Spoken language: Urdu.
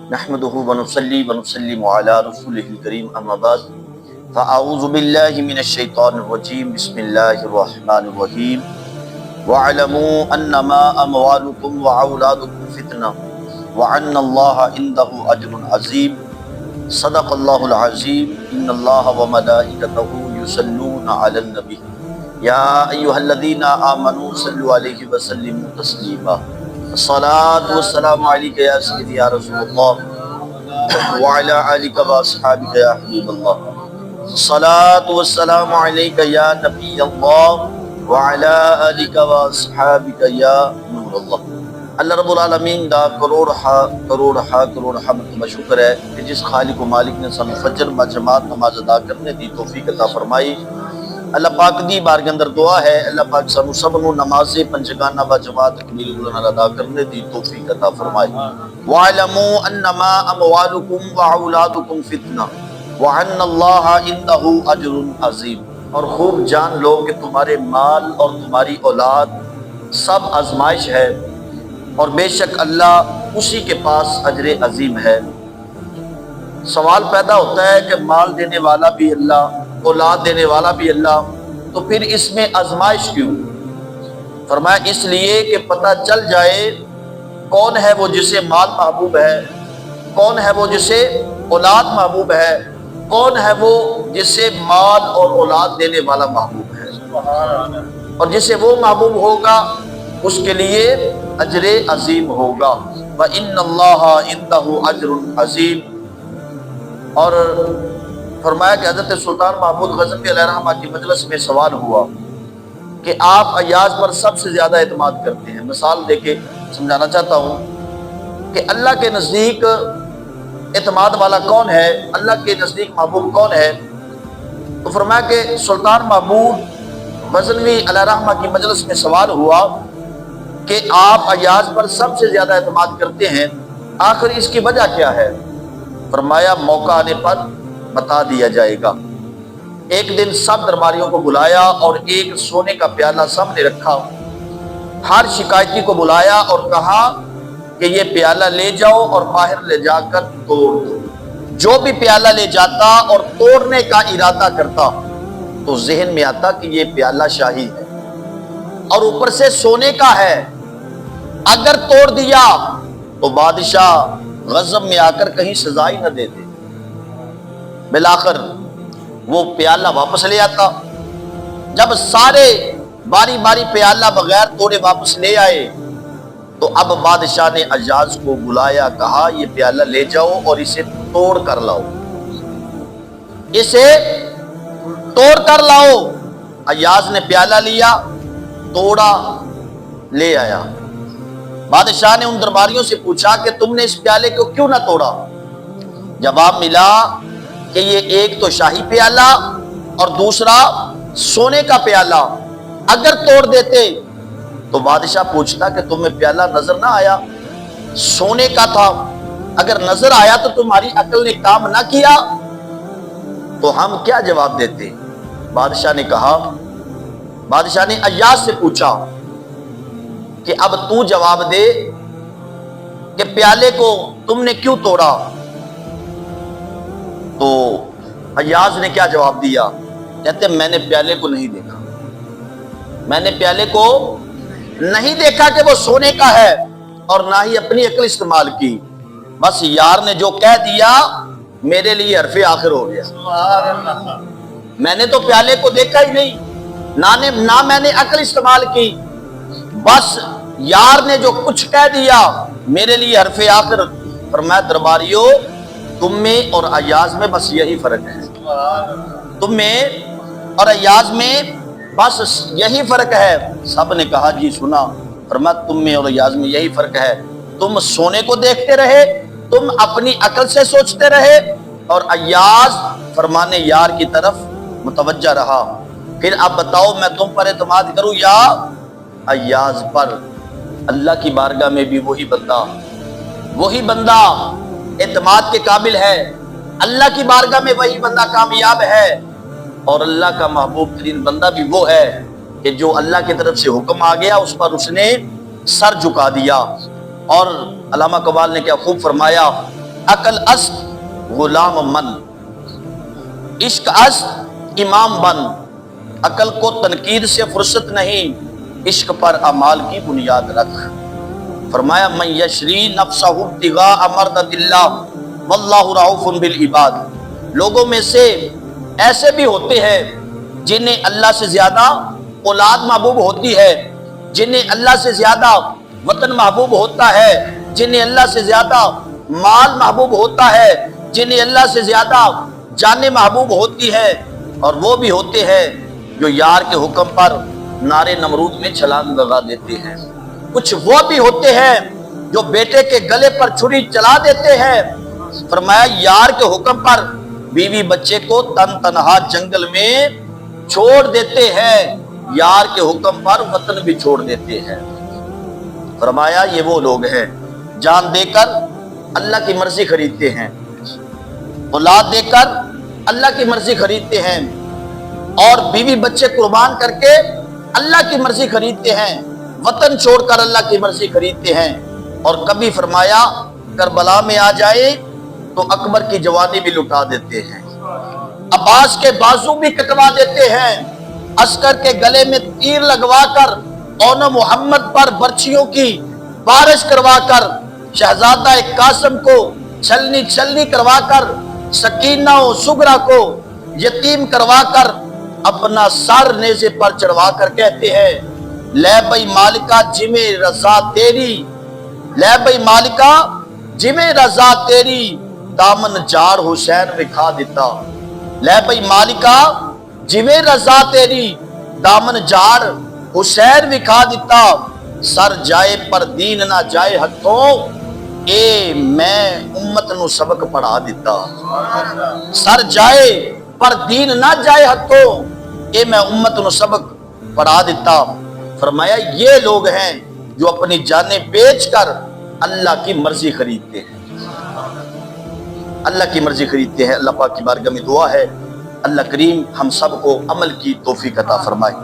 نحمده ونصلي ونسلم على رسوله الكريم اما بعد فاعوذ بالله من الشيطان الرجيم بسم الله الرحمن الرحيم واعلموا انما اموالكم واولادكم فتنة وان الله عنده اجر عظيم صدق الله العظيم ان الله وملائكته يصلون على النبي يا ايها الذين امنوا صلوا عليه وسلموا تسليما الصلاة والسلام عليك يا سيدي يا رسول الله وعلى آلك وأصحابك يا حبيب الله الصلاة والسلام عليك يا نبي الله وعلى آلك وأصحابك يا نور الله۔ اللہ رب العالمین دا کروڑ مرتبہ شکر ہے کہ جس خالق و مالک نے سانو فجر جماعت نماز ادا کرنے دی توفیق عطا فرمائی۔ اللہ پاک دی بارگاہ اندر دعا ہے اللہ پاک سانو سب نو نماز پنجگانہ با جماعت کمیل گلنا ادا کرنے دی توفیق عطا فرمائی۔ وَاعْلَمُوا أَنَّمَا أَمْوَالُكُمْ وَأَوْلَادُكُمْ فِتْنَةٌ وَأَنَّ اللَّهَ عِندَهُ أَجْرٌ عَظِيمٌ، اور خوب جان لو کہ تمہارے مال اور تمہاری اولاد سب آزمائش ہے اور بے شک اللہ اسی کے پاس اجر عظیم ہے۔ سوال پیدا ہوتا ہے کہ مال دینے والا بھی اللہ، اولاد دینے والا بھی اللہ، تو پھر اس میں آزمائش کیوں؟ فرمایا اس لیے کہ پتہ چل جائے کون ہے وہ جسے مال محبوب ہے، کون ہے وہ جسے اولاد محبوب ہے، کون ہے وہ جسے مال اور اولاد دینے والا محبوب ہے، اور جسے وہ محبوب ہوگا اس کے لیے اجر عظیم ہوگا۔ وَإِنَّ اللَّهَ عِندَهُ أَجْرٌ عَظِيمٌ۔ اور فرمایا کہ حضرت سلطان محمود غزنوی علیہ رحمہ کی مجلس میں سوال ہوا کہ آپ ایاز پر سب سے زیادہ اعتماد کرتے ہیں، مثال دے کے سمجھانا چاہتا ہوں کہ اللہ کے نزدیک اعتماد والا کون ہے، اللہ کے نزدیک محبوب کون ہے؟ تو فرمایا کہ سلطان محمود غزنوی علیہ رحمہ کی مجلس میں سوال ہوا کہ آپ ایاز پر سب سے زیادہ اعتماد کرتے ہیں، آخر اس کی وجہ کیا ہے؟ فرمایا موقع آنے پر بتا دیا جائے گا۔ ایک دن سب درباریوں کو بلایا اور ایک سونے کا پیالہ سامنے رکھا، ہر شکایتی کو بلایا اور کہا کہ یہ پیالہ لے جاؤ اور باہر لے جا کر توڑ دو۔ جو بھی پیالہ لے جاتا اور توڑنے کا ارادہ کرتا تو ذہن میں آتا کہ یہ پیالہ شاہی ہے اور اوپر سے سونے کا ہے، اگر توڑ دیا تو بادشاہ غضب میں آ کر کہیں سزا ہی نہ دے دے۔ بالآخر وہ پیالہ واپس لے آتا۔ جب سارے باری باری پیالہ بغیر توڑے واپس لے آئے تو اب بادشاہ نے ایاز کو بلایا، کہا یہ پیالہ لے جاؤ اور اسے توڑ کر لاؤ، اسے توڑ کر لاؤ۔ ایاز نے پیالہ لیا، توڑا، لے آیا۔ بادشاہ نے ان درباریوں سے پوچھا کہ تم نے اس پیالے کو کیوں نہ توڑا؟ جواب ملا کہ یہ ایک تو شاہی پیالہ اور دوسرا سونے کا پیالہ، اگر توڑ دیتے تو بادشاہ پوچھتا کہ تمہیں پیالہ نظر نہ آیا، سونے کا تھا، اگر نظر آیا تو تمہاری عقل نے کام نہ کیا تو ہم کیا جواب دیتے؟ بادشاہ نے کہا، بادشاہ نے ایاز سے پوچھا کہ اب تو جواب دے کہ پیالے کو تم نے کیوں توڑا؟ تو ایاز نے کیا جواب دیا؟ کہتے میں نے پیالے کو نہیں دیکھا، میں نے پیالے کو نہیں دیکھا کہ وہ سونے کا ہے اور نہ ہی اپنی عقل استعمال کی، بس یار نے جو کہہ دیا میرے لیے حرف آخر ہو گیا۔ میں نے تو پیالے کو دیکھا ہی نہیں، نہ میں نے عقل استعمال کی، بس یار نے جو کچھ کہہ دیا میرے لیے حرف آخر۔ فرمایا درباریوں تم میں اور ایاز میں بس یہی فرق ہے، تم میں اور ایاز میں بس یہی فرق ہے۔ سب نے کہا جی سنا۔ فرمایا تم میں اور ایاز میں یہی فرق ہے، تم سونے کو دیکھتے رہے، تم اپنی عقل سے سوچتے رہے، اور ایاز فرمانے یار کی طرف متوجہ رہا۔ پھر اب بتاؤ میں تم پر اعتماد کروں یا ایاز پر؟ اللہ کی بارگاہ میں بھی وہی بندہ اعتماد کے قابل ہے، اللہ کی بارگاہ میں وہی بندہ کامیاب ہے، اور اللہ کا محبوب ترین بندہ بھی وہ ہے کہ جو اللہ کی طرف سے حکم آ گیا اس پر اس نے سر جھکا دیا۔ اور علامہ اقبال نے کیا خوب فرمایا عقل است غلام من، عشق است امام بن، عقل کو تنقید سے فرصت نہیں، عشق پر اعمال کی بنیاد رکھ۔ فرمایا من یشری نفسہ ابتغاء مرضات اللہ واللہ رؤوف بالعباد، لوگوں میں سے ایسے بھی ہوتے ہیں جنہیں اللہ سے زیادہ اولاد محبوب ہوتی ہے، جنہیں اللہ سے زیادہ وطن محبوب ہوتا ہے، جنہیں اللہ سے زیادہ مال محبوب ہوتا ہے، جنہیں اللہ سے زیادہ جانیں محبوب ہوتی ہے، اور وہ بھی ہوتے ہیں جو یار کے حکم پر نارے نمرود میں چھلانگ لگا دیتے ہیں۔ کچھ وہ بھی ہوتے ہیں جو بیٹے کے گلے پر چھری چلا دیتے ہیں۔ فرمایا یار کے حکم پر بیوی بچے کو تن تنہا جنگل میں چھوڑ دیتے ہیں، یار کے حکم پر وطن بھی چھوڑ دیتے ہیں۔ فرمایا یہ وہ لوگ ہیں جان دے کر اللہ کی مرضی خریدتے ہیں، اولاد دے کر اللہ کی مرضی خریدتے ہیں، اور بیوی بچے قربان کر کے اللہ کی مرضی خریدتے ہیں، وطن چھوڑ کر اللہ کی مرضی خریدتے ہیں۔ اور کبھی فرمایا کربلا میں آ جائے تو اکبر کی جوانی بھی لٹا دیتے ہیں، عباس کے بازو بھی کٹوا دیتے ہیں، عسکر کے گلے میں تیر لگوا کر اون محمد پر برچھیوں کی بارش کروا کر، شہزادہ قاسم کو چھلنی چھلنی کروا کر، سکینہ و سغرا کو یتیم کروا کر اپنا سر نیزے پر چڑھوا کر کہتے ہیں لے بھئی مالکہ جمیں رضا تیری، لے بھئی مالکہ جمیں رضا تیری، دامن جار حسین وکھا دیتا، لے بھئی مالکہ جمیں رضا تیری، دامن جار حسین وکھا دیتا، سر جائے پر دین نہ جائے ہتھوں، اے میں امت نو سبق پڑھا دیتا، سر جائے پر دین نہ جائے ہتھوں، اے میں امت نو سبق پڑھا دیتا۔ فرمایا یہ لوگ ہیں جو اپنی جانیں بیچ کر اللہ کی مرضی خریدتے ہیں، اللہ کی مرضی خریدتے ہیں۔ اللہ پاک کی بارگاہ میں دعا ہے اللہ کریم ہم سب کو عمل کی توفیق عطا فرمائے۔